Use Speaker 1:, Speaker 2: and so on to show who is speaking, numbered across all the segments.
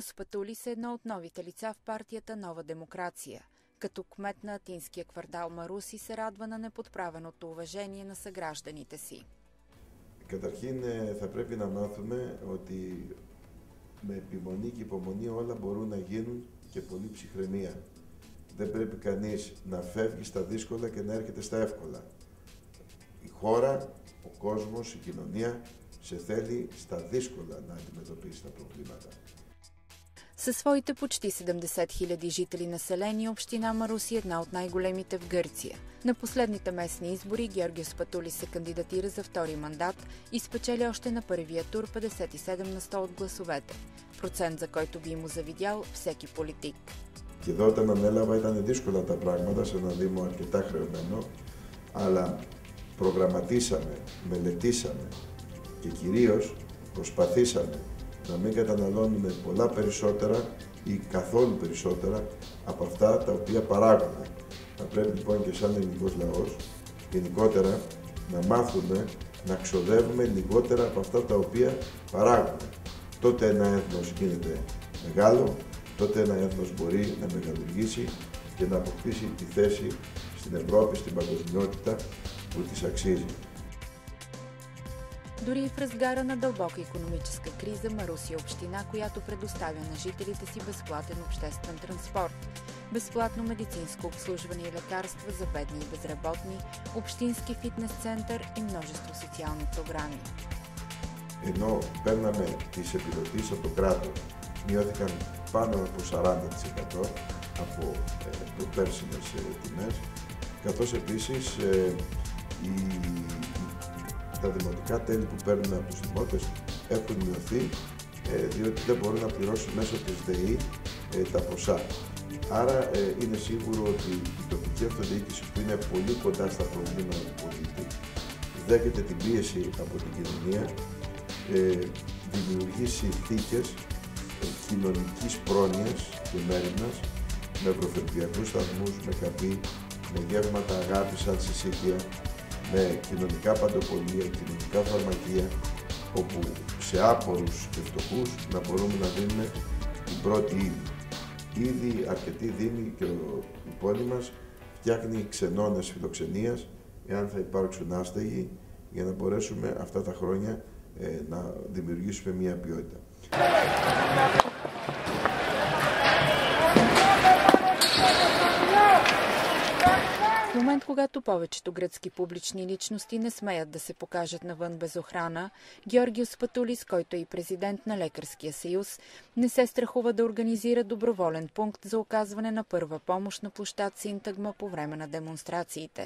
Speaker 1: Георгиос Патулис е едно от новите лица в партията Нова демокрация. Като кмет на атинския квартал Маруси се радва на неподправеното уважение на съгражданите си.
Speaker 2: Καταρχήν θα πρέπει να μάθουμε ότι με επιμονή και υπομονή όλα μπορούν να γίνουν και πολύ ψυχραιμία. Δεν πρέπει κανείς να φεύγει στα δύσκολα και να έρχεται στα εύκολα. Η χώρα, ο κόσμος, η κοινωνία σε θέλει στα δύσκολα να αντιμετωπίσει τα προβλήματα.
Speaker 1: Със своите почти 70 000 жители население, община Маруси е една от най-големите в Гърция. На последните местни избори Георгиос Патулис се кандидатира за втори мандат и спечели още на първия тур 57% от гласовете. Процент, за който би му завидял всеки политик.
Speaker 2: Και εδώ όταν ανέλαβα ήταν δύσκολα τα πράγματα σε ένα Δήμο αρκετά χρεωμένο, αλλά προγραμματίσαμε, μελετήσαμε και κυρίως προσπαθήσαμε να μην καταναλώνουμε πολλά περισσότερα ή καθόλου περισσότερα από αυτά τα οποία παράγουμε. Θα πρέπει λοιπόν και σαν ελληνικός λαός γενικότερα να μάθουμε να ξοδεύουμε λιγότερα από αυτά τα οποία παράγουμε. Τότε ένα έθνος γίνεται μεγάλο, τότε ένα έθνος μπορεί να μεγαλουργήσει και να αποκτήσει τη θέση στην Ευρώπη, στην παγκοσμιότητα που της αξίζει.
Speaker 1: Дори в разгара на дълбока икономическа криза, Маруси е община, която предоставя на жителите си безплатен обществен транспорт, безплатно медицинско обслужване и лекарства за бедни и безработни, общински фитнес център и множество социални програми.
Speaker 2: Ενώ παίρναμε τις επιδοτήσεις από το κράτος, μειώθηκαν πάνω από 40% από προπέρσινες τιμές, καθώς επίσης τα δημοτικά τέλη που παίρνουν από τους δημότες έχουν μειωθεί, διότι δεν μπορούν να πληρώσουν μέσω της ΔΕΗ τα ποσά. Άρα είναι σίγουρο ότι η τοπική αυτοδιοίκηση που είναι πολύ κοντά στα προβλήματα του πολίτη δέχεται την πίεση από την κοινωνία, δημιουργεί συνθήκες κοινωνικής πρόνοιας και μέριμνας με προφετειακούς σταθμούς, με καπί, με γεύματα αγάπης σαν συσίτια, με κοινωνικά παντοπολία, κοινωνικά φαρμακεία, όπου σε άπορους και φτωχούς να μπορούμε να δίνουμε την πρώτη ύλη. Ήδη αρκετοί δήμοι και η πόλη μας φτιάχνει ξενώνες φιλοξενίας, εάν θα υπάρξουν άστεγοι, για να μπορέσουμε αυτά τα χρόνια να δημιουργήσουμε μια ποιότητα.
Speaker 1: В момент, когато повечето гръцки публични личности не смеят да се покажат навън без охрана, Георгиос Патулис, който е и президент на Лекарския съюз, не се страхува да организира доброволен пункт за оказване на първа помощ на площад Σύνταγμα по време на демонстрациите.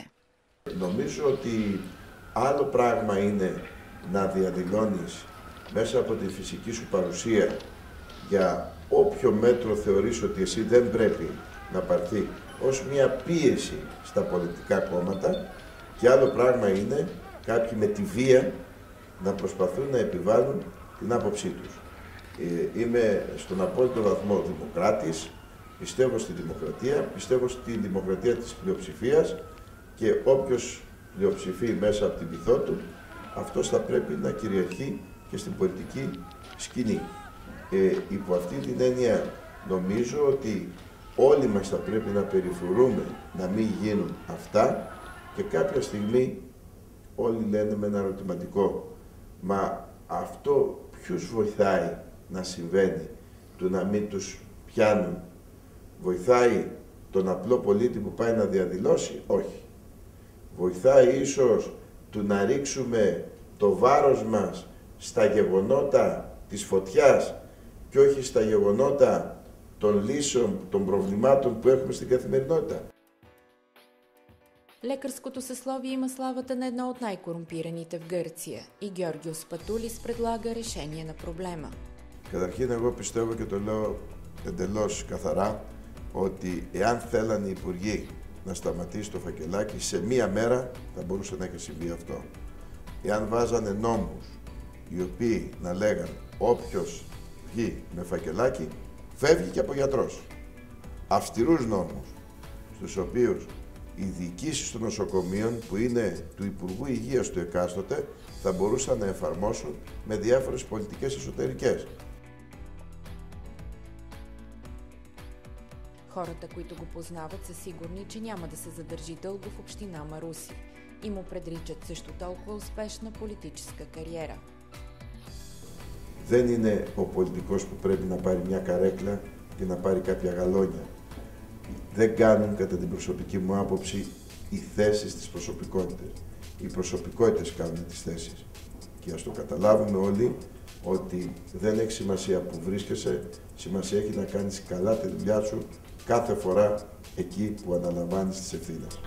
Speaker 2: Νομίζω ότι άλλο πράγμα είναι να διαδηλώνεις μέσα από τη φυσική σου παρουσία για όποιο μέτρο θεωρείς ότι εσύ δεν πρέπει να πάρθει ως μια πίεση στα πολιτικά κόμματα και άλλο πράγμα είναι κάποιοι με τη βία να προσπαθούν να επιβάλλουν την άποψή τους. Είμαι στον απόλυτο βαθμό δημοκράτης, πιστεύω στη δημοκρατία, πιστεύω στη δημοκρατία της πλειοψηφίας και όποιος πλειοψηφεί μέσα από την πειθό του, αυτός θα πρέπει να κυριαρχεί και στην πολιτική σκηνή. Υπό αυτή την έννοια νομίζω ότι όλοι μας θα πρέπει να περιφρουρούμε να μην γίνουν αυτά και κάποια στιγμή όλοι λένε με ένα ερωτηματικό, μα αυτό ποιους βοηθάει να συμβαίνει, του να μην τους πιάνουν, βοηθάει τον απλό πολίτη που πάει να διαδηλώσει? Όχι. Βοηθάει ίσως του να ρίξουμε το βάρος μας στα γεγονότα της φωτιάς και όχι στα γεγονότα των λύσεων, των προβλημάτων που έχουμε στην καθημερινότητα.
Speaker 1: Лекарското съсловие има славата на едно от най-корумпираните в Гърция и Георгиос Патулис предлага решение на проблема.
Speaker 2: Καταρχήν εγώ πιστεύω και το λέω εντελώς καθαρά ότι εάν θέλανε οι υπουργοί να σταματήσει το φακελάκι, σε μία μέρα θα μπορούσε να έχει συμβεί αυτό. Εάν βάζανε νόμους οι οποίοι να λέγαν όποιος βγει με φακελάκι φεύγει και από γιατρός. Αυστηρούς νόμους, στους οποίους οι διοικήσεις των νοσοκομείων που είναι του Υπουργού Υγείας του εκάστοτε θα μπορούσαν να εφαρμόσουν με διάφορες πολιτικές εσωτερικές.
Speaker 1: Хората, които го познават, са сигурни, че няма да се задържи дълго в община Маруси и му предричат също толкова успешна политическа καριέρα.
Speaker 2: Δεν είναι ο πολιτικός που πρέπει να πάρει μια καρέκλα και να πάρει κάποια γαλόνια. Δεν κάνουν, κατά την προσωπική μου άποψη, οι θέσεις της προσωπικότητας. Οι προσωπικότητες κάνουν τις θέσεις. Και ας το καταλάβουμε όλοι ότι δεν έχει σημασία που βρίσκεσαι, σημασία έχει να κάνεις καλά τη δουλειά σου κάθε φορά εκεί που αναλαμβάνεις τις ευθύνες.